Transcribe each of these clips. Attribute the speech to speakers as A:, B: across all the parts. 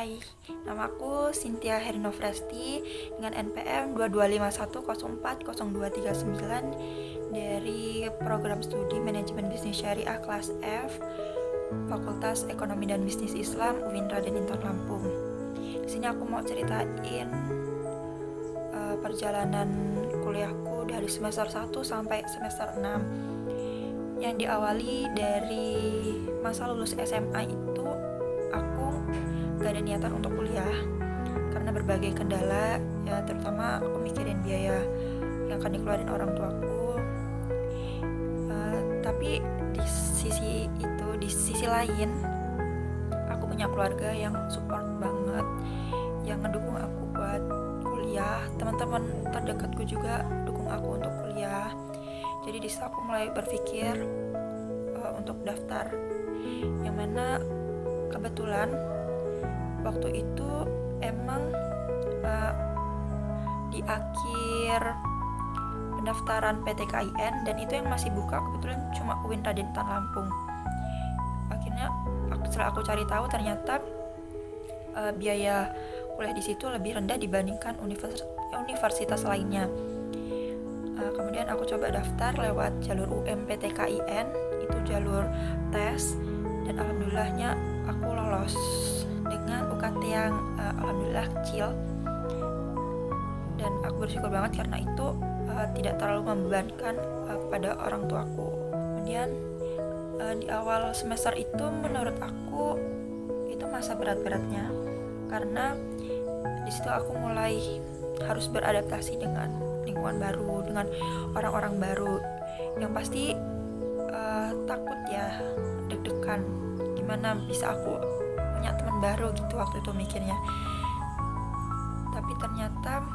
A: Hai, namaku Cynthia Herinofresti dengan NPM 2251040239 dari program studi Manajemen Bisnis Syariah kelas F, Fakultas Ekonomi dan Bisnis Islam UIN Raden Intan Lampung. Di sini aku mau ceritain perjalanan kuliahku dari semester 1 sampai semester 6 yang diawali dari masa lulus SMA itu aku gak ada niatan untuk kuliah karena berbagai kendala, ya terutama aku mikirin biaya yang akan dikeluarin orang tuaku. Tapi di sisi lain aku punya keluarga yang support banget, yang ngedukung aku buat kuliah. Teman-teman terdekatku juga dukung aku untuk kuliah. Jadi di situ aku mulai berpikir untuk daftar, yang mana kebetulan waktu itu emang di akhir pendaftaran PTKIN, dan itu yang masih buka kebetulan cuma UIN Raden Intan Lampung. Akhirnya setelah aku cari tahu ternyata biaya kuliah di situ lebih rendah dibandingkan universitas lainnya. Kemudian aku coba daftar lewat jalur UMPTKIN, itu jalur tes, dan alhamdulillahnya aku lolos dengan UKT yang alhamdulillah kecil, dan aku bersyukur banget karena itu tidak terlalu membebankan kepada orang tuaku. Kemudian di awal semester itu menurut aku itu masa berat-beratnya, karena di situ aku mulai harus beradaptasi dengan lingkungan baru, dengan orang-orang baru, yang pasti takut ya, deg-degan, gimana bisa aku punya teman baru gitu waktu itu mikirnya. Tapi ternyata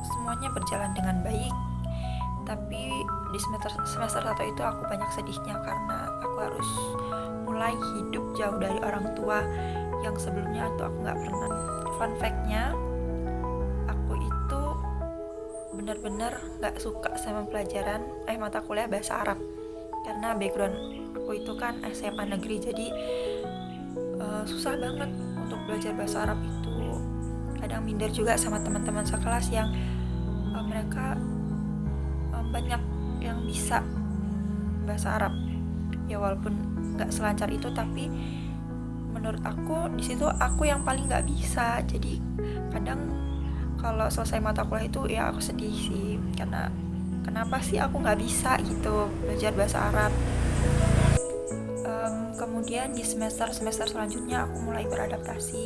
A: semuanya berjalan dengan baik. Tapi di semester 1 itu aku banyak sedihnya karena aku harus mulai hidup jauh dari orang tua yang sebelumnya tuh aku nggak pernah. Fun fact-nya, aku itu benar-benar nggak suka sama pelajaran mata kuliah bahasa Arab, karena background aku itu kan SMA negeri, jadi susah banget untuk belajar bahasa Arab itu. Kadang minder juga sama teman-teman sekelas yang mereka banyak yang bisa bahasa Arab. Ya walaupun nggak selancar itu, tapi menurut aku di situ aku yang paling nggak bisa. Jadi kadang kalau selesai mata kuliah itu ya aku sedih sih, karena kenapa sih aku nggak bisa gitu belajar bahasa Arab. Kemudian di semester selanjutnya aku mulai beradaptasi.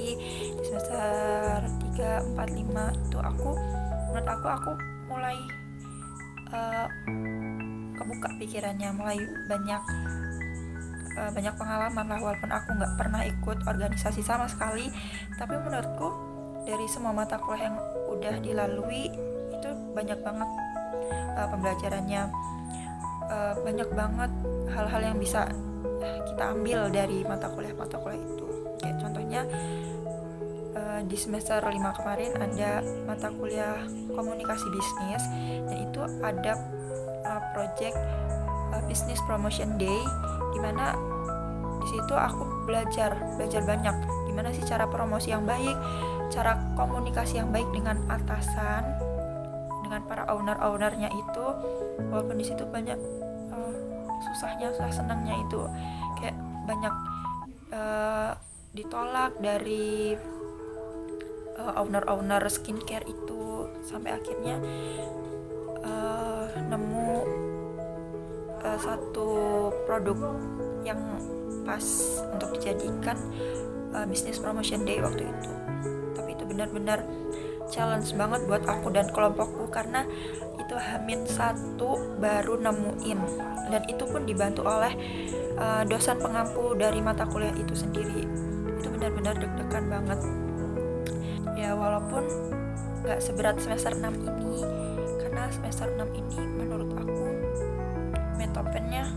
A: Di semester 3, 4, 5 itu menurut aku mulai kebuka pikirannya, mulai banyak pengalaman lah, walaupun aku nggak pernah ikut organisasi sama sekali. Tapi menurutku dari semua mata kuliah yang udah dilalui itu banyak banget pembelajarannya, banyak banget hal-hal yang bisa kita ambil dari mata kuliah itu. Kayak contohnya di semester 5 kemarin ada mata kuliah komunikasi bisnis, dan itu ada project business promotion day, dimana di situ aku belajar banyak gimana sih cara promosi yang baik, cara komunikasi yang baik dengan atasan, dengan para ownernya itu. Walaupun di situ banyak susah senangnya itu, kayak banyak ditolak dari owner skincare itu, sampai akhirnya nemu satu produk yang pas untuk dijadikan business promotion day waktu itu. Tapi itu benar-benar challenge banget buat aku dan kelompokku, karena itu H-1 baru nemuin, dan itu pun dibantu oleh dosen pengampu dari mata kuliah itu sendiri. Itu benar-benar deg-degan banget ya, walaupun gak seberat semester 6 ini, karena semester 6 ini menurut aku metopennya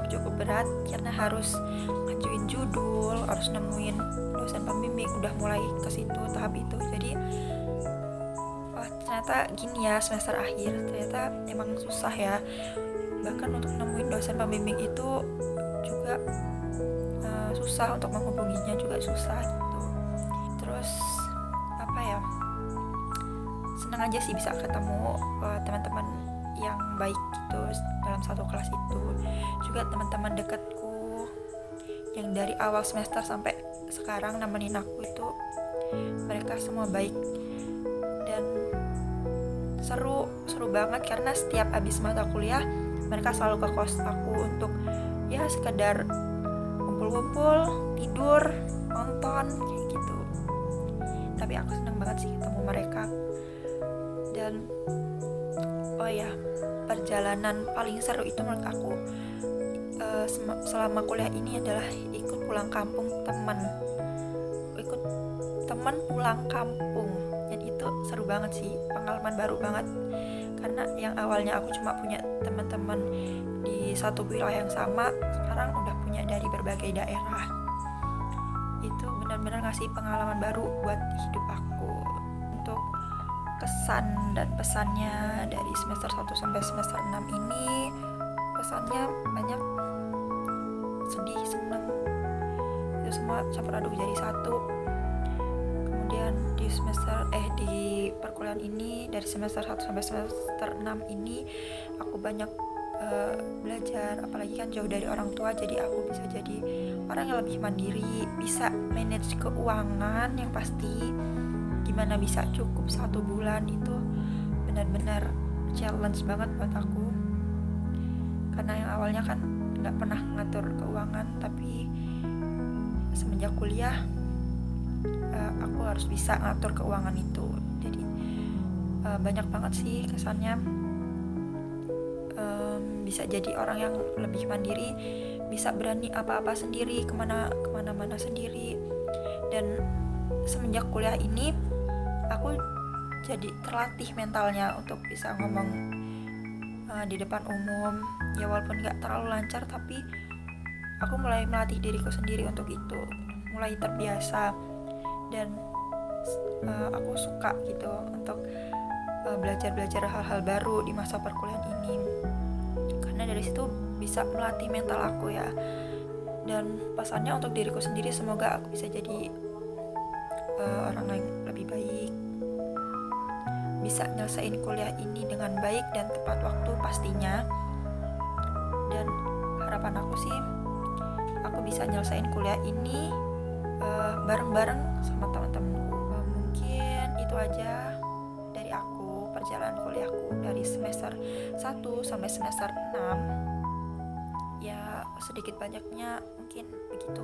A: cukup berat, karena harus ngajuin judul, harus nemuin dosen pembimbing, udah mulai ke situ tahap itu. Jadi ternyata gini ya, semester akhir ternyata emang susah ya. Bahkan untuk nemuin dosen pembimbing itu juga susah, untuk menghubunginya juga susah gitu. Terus apa ya, senang aja sih bisa ketemu teman-teman yang baik gitu dalam satu kelas itu. Juga teman-teman dekatku yang dari awal semester sampai sekarang nemenin aku itu, mereka semua baik dan seru banget karena setiap habis mata kuliah mereka selalu ke kos aku untuk ya sekedar kumpul-kumpul, tidur, nonton kayak gitu. Tapi aku senang banget sih ketemu mereka. Dan oh ya, perjalanan paling seru itu menurut aku selama kuliah ini adalah ikut pulang kampung ikut teman pulang kampung. Dan itu seru banget sih, pengalaman baru banget, karena yang awalnya aku cuma punya teman-teman di satu wilayah yang sama, sekarang udah punya dari berbagai daerah. Itu benar-benar ngasih pengalaman baru buat hidup aku. Untuk kesan dan pesannya dari semester 1 sampai semester 6 ini, pesannya banyak, sedih, seneng, itu semua campur aduk jadi satu. Kemudian di perkuliahan ini dari semester 1 sampai semester 6 ini aku banyak belajar, apalagi kan jauh dari orang tua, jadi aku bisa jadi orang yang lebih mandiri, bisa manage keuangan yang pasti. Gimana bisa cukup 1 bulan itu benar-benar challenge banget buat aku, karena yang awalnya kan nggak pernah ngatur keuangan, tapi semenjak kuliah aku harus bisa ngatur keuangan itu. Jadi banyak banget sih kesannya. Bisa jadi orang yang lebih mandiri, bisa berani apa-apa sendiri, kemana-mana sendiri. Dan semenjak kuliah ini aku jadi terlatih mentalnya untuk bisa ngomong di depan umum. Ya walaupun gak terlalu lancar, tapi aku mulai melatih diriku sendiri untuk itu, mulai terbiasa. Dan aku suka gitu untuk belajar hal-hal baru di masa perkuliahan ini, karena dari situ bisa melatih mental aku ya. Dan pesannya untuk diriku sendiri, semoga aku bisa jadi orang yang lebih baik, bisa nyelesain kuliah ini dengan baik dan tepat waktu pastinya. Dan harapan aku sih aku bisa nyelesain kuliah ini bareng-bareng sama teman-temanku. Mungkin itu aja dari aku, perjalanan kuliahku dari semester 1 sampai semester 6. Ya sedikit banyaknya mungkin begitu.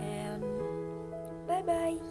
A: And bye bye.